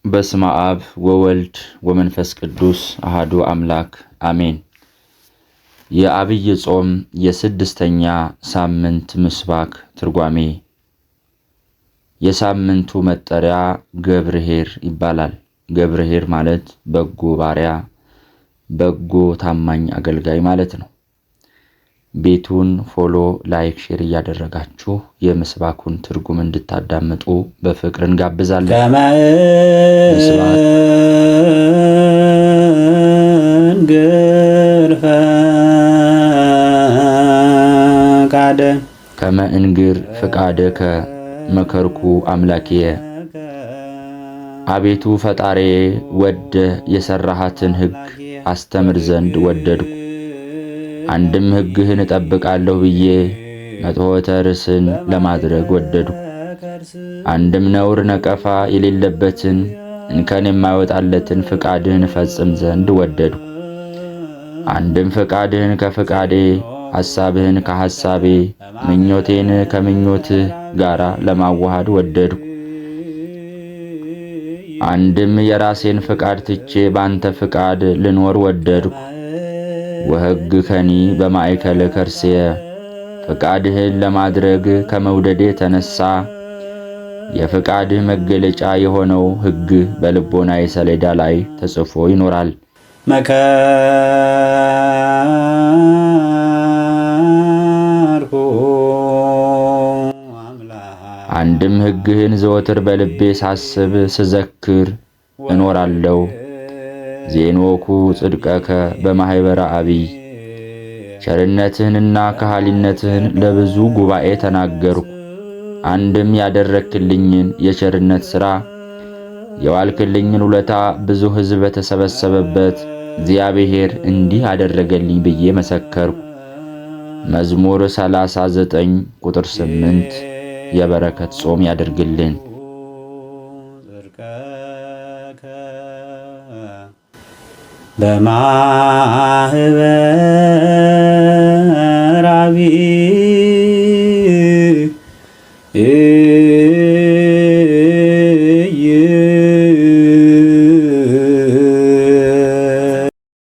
በስመ አብ ወወልድ ወመንፈስ ቅዱስ አሐዱ አምላክ አሜን። የዐቢይ ጾም የስድስተኛ ሳምንት ምስባክ ትርጓሜ። የሳምንቱ መጠሪያ ገብርኄር ይባላል። ገብርኄር ማለት በጎ ባሪያ፣ በጎ ታማኝ አገልጋይ ማለት ነው። ቤቱን ፎሎ፣ ላይክ፣ ሼር እያደረጋችሁ የምስባኩን ትርጉም እንድታዳምጡ በፍቅር እንጋብዛለን። ከመ እንግር ፍቃደከ መከርኩ አምላኬየ። አቤቱ ፈጣሬ ወደህ የሠራሃትን ሕግ አስተምር ዘንድ ወደድኩ። አንድም ሕግህን እጠብቃለሁ ብዬ መጥሖተ ርእስን ለማድረግ ወደድኩ። አንድም ነውር ነቀፋ የሌለበትን እንከን የማይወጣለትን ፍቃድህን እፈጽም ዘንድ ወደድኩ። አንድም ፍቃድህን ከፍቃዴ፣ ሐሳብህን ከሐሳቤ፣ ምኞቴን ከምኞትህ ጋር ለማዋሃድ ወደድኩ። አንድም የራሴን ፍቃድ ትቼ ባንተ ፍቃድ ልኖር ወደድኩ። ወሕግ ከኒ በማእከለ ከርሥየ። ፍቃድህን ለማድረግ ከመውደዴ የተነሣ የፍቃድህ መገለጫ የሆነው ሕግ በልቦናዬ ሰሌዳ ላይ ተጽፎ ይኖራል። አንድም ሕግህን ዘወትር በልቤ ሳስብ ስዘክር እኖራለሁ። ዜኖኩ ጽድቀከ በማኅበረ ዐቢይ። ቸርነትህንና ከሃሊነትህን ለብዙ ጉባኤ ተናገርኩ። አንድም ያደረክልኝን የቸርነት ሥራ የዋልክልኝን ውለታ ብዙ ሕዝብ በተሰበሰበበት እግዚአብሔር እንዲህ አደረገልኝ ብዬ መሰከርኩ። መዝሙር 39 ቁጥር 8 የበረከት ጾም ያድርግልን። በማኅበረ ዐቢይ